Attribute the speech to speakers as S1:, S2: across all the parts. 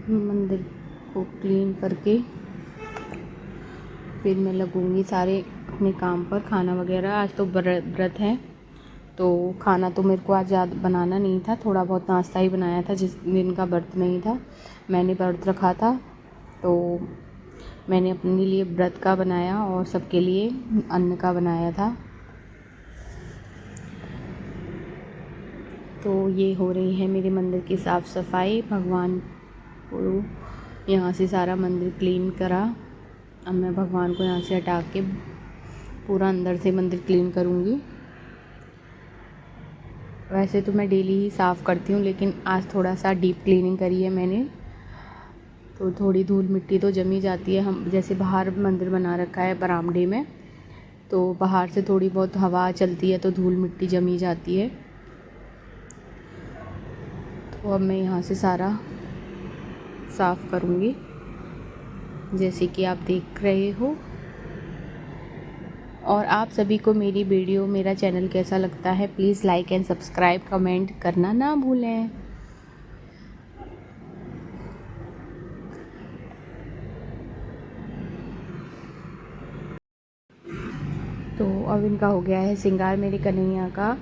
S1: मंदिर को क्लीन करके फिर मैं लगूँगी सारे अपने काम पर। खाना वगैरह, आज तो व्रत है तो खाना तो मेरे को आज ज़्यादा बनाना नहीं था, थोड़ा बहुत नाश्ता ही बनाया था। जिस दिन का व्रत नहीं था, मैंने व्रत रखा था तो मैंने अपने लिए व्रत का बनाया और सबके लिए अन्न का बनाया था। तो ये हो रही है मेरे मंदिर की साफ़ सफाई। भगवान को यहाँ से सारा मंदिर क्लीन करा। अब मैं भगवान को यहाँ से हटा के पूरा अंदर से मंदिर क्लीन करूँगी। वैसे तो मैं डेली ही साफ़ करती हूँ, लेकिन आज थोड़ा सा डीप क्लीनिंग करी है मैंने, तो थोड़ी धूल मिट्टी तो जमी जाती है। हम जैसे बाहर मंदिर बना रखा है बरामदे में, तो बाहर से थोड़ी बहुत हवा चलती है तो धूल मिट्टी जमी जाती है। तो अब मैं यहाँ से सारा साफ़ करूँगी जैसे कि आप देख रहे हो। और आप सभी को मेरी वीडियो, मेरा चैनल कैसा लगता है, please like and subscribe, comment करना ना भूलें। तो अब इनका हो गया है श्रृंगार मेरे कन्हैया का।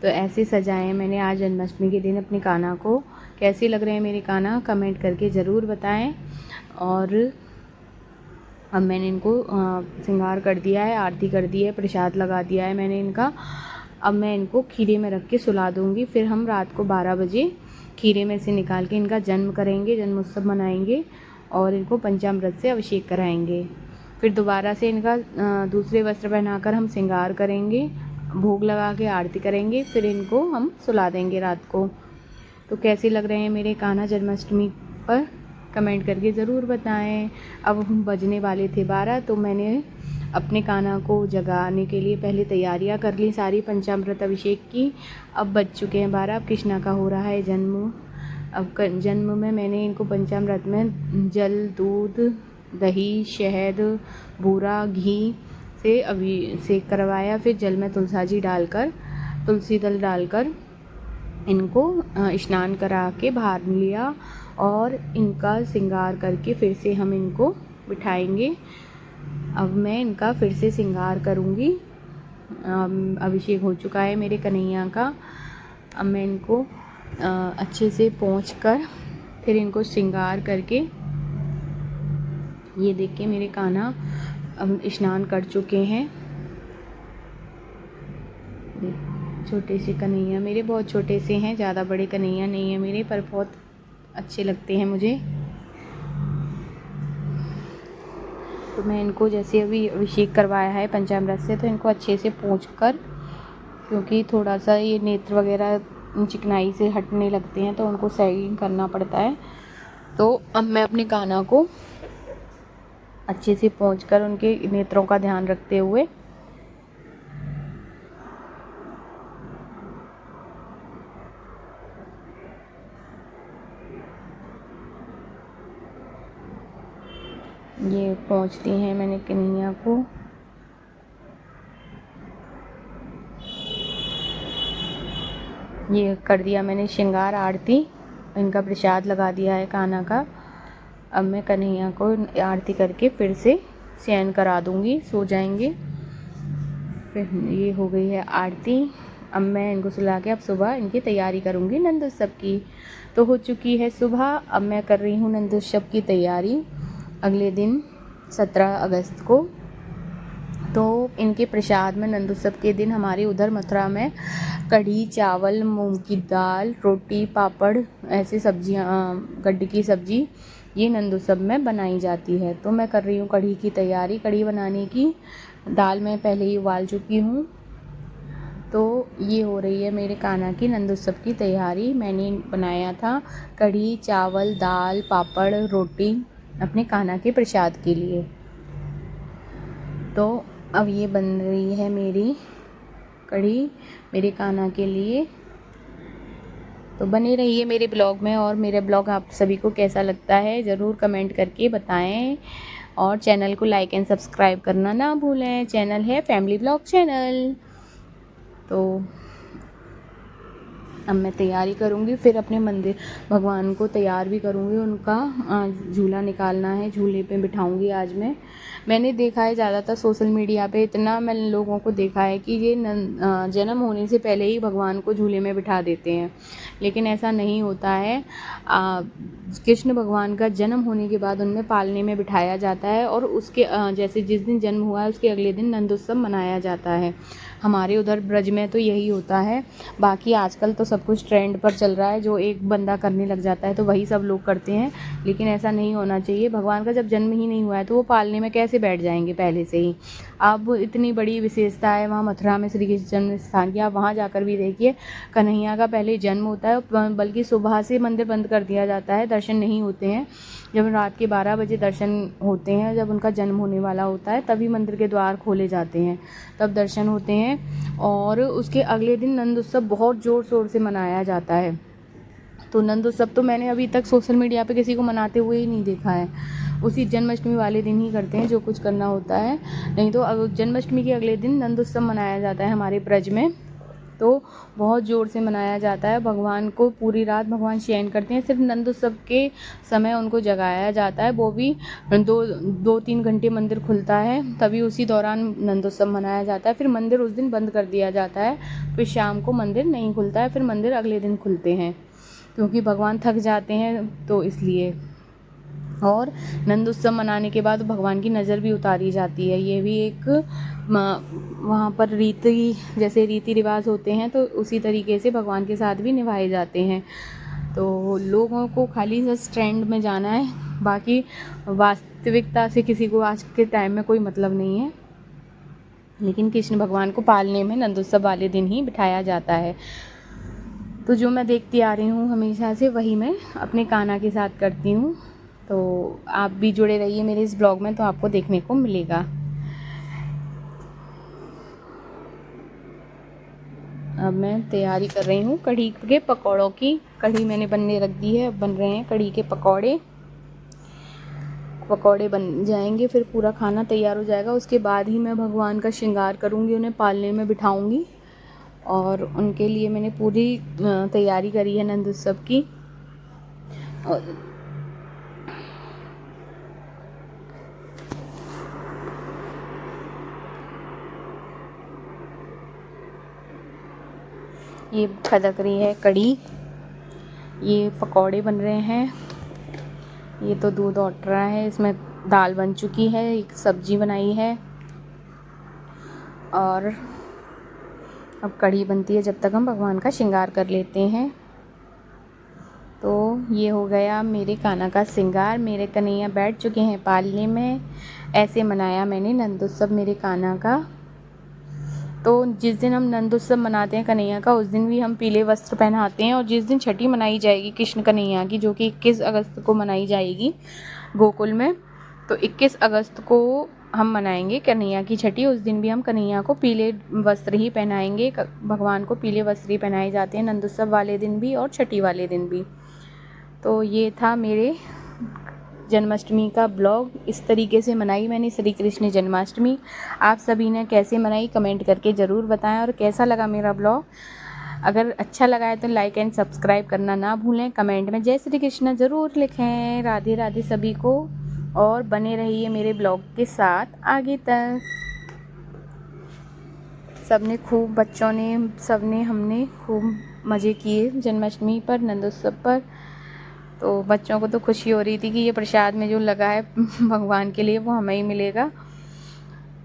S1: तो ऐसे सजाए मैंने आज जन्माष्टमी के दिन अपने कान्हा को। कैसे लग रहे हैं मेरे कान्हा, कमेंट करके ज़रूर बताएं। और अब मैंने इनको श्रृंगार कर दिया है, आरती कर दी है, प्रसाद लगा दिया है मैंने इनका। अब मैं इनको खीरे में रख के सुला दूँगी। फिर हम रात को 12 बजे खीरे में से निकाल के इनका जन्म करेंगे, जन्मोत्सव मनाएंगे और इनको पंचामृत से अभिषेक कराएंगे। फिर दोबारा से इनका दूसरे वस्त्र पहनाकर हम श्रृंगार करेंगे, भोग लगा के आरती करेंगे, फिर इनको हम सुला देंगे रात को। तो कैसे लग रहे हैं मेरे कान्हा जन्माष्टमी पर, कमेंट करके ज़रूर बताएं। अब हम बजने वाले थे 12, तो मैंने अपने कान्हा को जगाने के लिए पहले तैयारियां कर ली सारी पंचामृत अभिषेक की। अब बज चुके हैं 12, अब कृष्णा का हो रहा है जन्म। अब जन्म में मैंने इनको पंचामृत में जल, दूध, दही, शहद, बूरा, घी से अभिषेक करवाया। फिर जल में तुलसी दल डालकर इनको स्नान करा के बाहर लिया और इनका श्रृंगार करके फिर से हम इनको बिठाएंगे। अब मैं इनका फिर से श्रृंगार करूँगी। अभिषेक हो चुका है मेरे कन्हैया का। अब मैं इनको अच्छे से पोंछ कर फिर इनको श्रृंगार करके, ये देखिए मेरे कान्हा अब स्नान कर चुके हैं। छोटे से कन्हैया मेरे, बहुत छोटे से हैं, ज़्यादा बड़े कन्हैया नहीं है मेरे, पर बहुत अच्छे लगते हैं मुझे। तो मैं इनको जैसे अभी अभिषेक करवाया है पंचामृत से, तो इनको अच्छे से पोंछकर, क्योंकि थोड़ा सा ये नेत्र वगैरह चिकनाई से हटने लगते हैं तो उनको सही करना पड़ता है। तो अब मैं अपने कान्हा को अच्छे से पोंछकर उनके नेत्रों का ध्यान रखते हुए ये पोंछती हैं मैंने कन्हैया को। ये कर दिया मैंने श्रृंगार, आरती, इनका प्रसाद लगा दिया है कान्हा का। अब मैं कन्हैया को आरती करके फिर से शयन करा दूँगी, सो जाएंगे। फिर ये हो गई है आरती। अब मैं इनको सुला के अब सुबह इनकी तैयारी करूँगी नंदोत्सव की। तो हो चुकी है सुबह, अब मैं कर रही हूँ नंदोत्सव की तैयारी अगले दिन 17 अगस्त को। तो इनके प्रसाद में नंदोत्सव के दिन हमारे उधर मथुरा में कढ़ी चावल, मूंग की दाल, रोटी, पापड़, ऐसे सब्जियां, गड्ढे की सब्जी, ये नंदोत्सव में बनाई जाती है। तो मैं कर रही हूँ कढ़ी की तैयारी। कढ़ी बनाने की दाल मैं पहले ही उबाल चुकी हूँ। तो ये हो रही है मेरे कान्हा की नंदोत्सव की तैयारी। मैंने बनाया था कढ़ी चावल, दाल, पापड़, रोटी अपने कान्हा के प्रसाद के लिए। तो अब ये बन रही है मेरी कढ़ी मेरे कान्हा के लिए। तो बने रहिए मेरे ब्लॉग में, और मेरा ब्लॉग आप सभी को कैसा लगता है ज़रूर कमेंट करके बताएं। और चैनल को लाइक एंड सब्सक्राइब करना ना भूलें। चैनल है फैमिली ब्लॉग चैनल। तो अब मैं तैयारी करूँगी, फिर अपने मंदिर भगवान को तैयार भी करूँगी, उनका झूला निकालना है, झूले पे बिठाऊँगी आज मैंने देखा है ज़्यादातर सोशल मीडिया पे, इतना मैंने लोगों को देखा है कि ये जन्म होने से पहले ही भगवान को झूले में बिठा देते हैं, लेकिन ऐसा नहीं होता है। कृष्ण भगवान का जन्म होने के बाद उनमें पालने में बिठाया जाता है, और उसके जैसे जिस दिन जन्म हुआ है उसके अगले दिन नंद उत्सव मनाया जाता है। हमारे उधर ब्रज में तो यही होता है। बाकी आजकल तो सब कुछ ट्रेंड पर चल रहा है, जो एक बंदा करने लग जाता है तो वही सब लोग करते हैं, लेकिन ऐसा नहीं होना चाहिए। भगवान का जब जन्म ही नहीं हुआ है तो वो पालने में कैसे बैठ जाएंगे पहले से ही। अब इतनी बड़ी विशेषता है वहाँ मथुरा में श्री कृष्ण जन्म स्थान की, आप वहाँ जाकर भी देखिए, कन्हैया का पहले जन्म होता है, बल्कि सुबह से मंदिर बंद कर दिया जाता है, दर्शन नहीं होते हैं। जब रात के 12 बजे दर्शन होते हैं, जब उनका जन्म होने वाला होता है तभी मंदिर के द्वार खोले जाते हैं, तब दर्शन होते हैं। और उसके अगले दिन नंद उत्सव बहुत ज़ोर शोर से मनाया जाता है। तो नंद उत्सव तो मैंने अभी तक सोशल मीडिया पे किसी को मनाते हुए ही नहीं देखा है। उसी जन्माष्टमी वाले दिन ही करते हैं जो कुछ करना होता है, नहीं तो जन्माष्टमी के अगले दिन नंद उत्सव मनाया जाता है हमारे ब्रज में। तो बहुत ज़ोर से मनाया जाता है। भगवान को पूरी रात भगवान शयन करते हैं, सिर्फ नंद उत्सव के समय उनको जगाया जाता है, वो भी 2-3 घंटे मंदिर खुलता है, तभी उसी दौरान नंद उत्सव मनाया जाता है। फिर मंदिर उस दिन बंद कर दिया जाता है, फिर शाम को मंदिर नहीं खुलता है, फिर मंदिर अगले दिन खुलते हैं, क्योंकि भगवान थक जाते हैं तो इसलिए। और नंद उत्सव मनाने के बाद भगवान की नज़र भी उतारी जाती है। ये भी एक वहाँ पर जैसे रीति रिवाज होते हैं, तो उसी तरीके से भगवान के साथ भी निभाए जाते हैं। तो लोगों को खाली बस ट्रेंड में जाना है, बाकी वास्तविकता से किसी को आज के टाइम में कोई मतलब नहीं है। लेकिन कृष्ण भगवान को पालने में नंद उत्सव वाले दिन ही बिठाया जाता है। तो जो मैं देखती आ रही हूँ हमेशा से, वही मैं अपने कान्हा के साथ करती हूँ। तो आप भी जुड़े रहिए मेरे इस ब्लॉग में, तो आपको देखने को मिलेगा। अब मैं तैयारी कर रही हूँ कढ़ी के पकौड़ों की। कढ़ी मैंने बनने रख दी है, अब बन रहे हैं कढ़ी के पकौड़े बन जाएंगे, फिर पूरा खाना तैयार हो जाएगा। उसके बाद ही मैं भगवान का श्रृंगार करूँगी, उन्हें पालने में बिठाऊँगी, और उनके लिए मैंने पूरी तैयारी करी है नंद उत्सव की। और ये खदक रही है कढ़ी, ये पकौड़े बन रहे हैं, ये तो दूध उठ रहा है, इसमें दाल बन चुकी है, एक सब्जी बनाई है, और अब कढ़ी बनती है जब तक हम भगवान का श्रृंगार कर लेते हैं। तो ये हो गया मेरे कान्हा का श्रृंगार। मेरे कन्हैया बैठ चुके हैं पालने में। ऐसे मनाया मैंने नंद उत्सव मेरे कान्हा का। तो जिस दिन हम नंद उत्सव मनाते हैं कन्हैया का, उस दिन भी हम पीले वस्त्र पहनाते हैं। और जिस दिन छठी मनाई जाएगी कृष्ण कन्हैया की, जो कि 21 अगस्त को मनाई जाएगी गोकुल में, तो 21 अगस्त को हम मनाएंगे कन्हैया की छठी। उस दिन भी हम कन्हैया को पीले वस्त्र ही पहनाएंगे। भगवान को पीले वस्त्र ही पहनाए जाते हैं नंद उत्सव वाले दिन भी और छठी वाले दिन भी। तो ये था मेरे जन्माष्टमी का ब्लॉग। इस तरीके से मनाई मैंने श्री कृष्ण जन्माष्टमी। आप सभी ने कैसे मनाई कमेंट करके ज़रूर बताएं, और कैसा लगा मेरा ब्लॉग। अगर अच्छा लगा है तो लाइक एंड सब्सक्राइब करना ना भूलें। कमेंट में जय श्री कृष्ण ज़रूर लिखें। राधे राधे सभी को, और बने रहिए मेरे ब्लॉग के साथ आगे तक। हमने खूब मज़े किए जन्माष्टमी पर, नंदोत्सव पर। तो बच्चों को तो खुशी हो रही थी कि ये प्रसाद में जो लगा है भगवान के लिए वो हमें ही मिलेगा।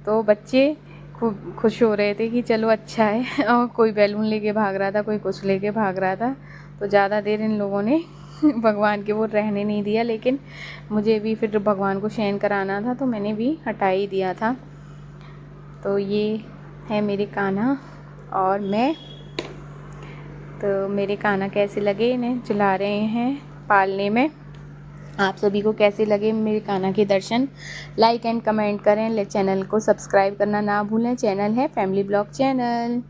S1: तो बच्चे खूब खुश हो रहे थे कि चलो अच्छा है। और कोई बैलून लेके भाग रहा था, कोई कुछ लेके भाग रहा था। तो ज़्यादा देर इन लोगों ने भगवान के वो रहने नहीं दिया, लेकिन मुझे भी फिर भगवान को शयन कराना था, तो मैंने भी हटा ही दिया था। तो ये है मेरे कान्हा और मैं। तो मेरे कान्हा कैसे लगे, इन्हें चला रहे हैं पालने में। आप सभी को कैसे लगे मेरे कान्हा के दर्शन, लाइक एंड कमेंट करें। चैनल को सब्सक्राइब करना ना भूलें। चैनल है family blog channel.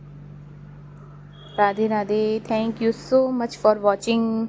S1: Radhe Radhe. Thank you so much for watching.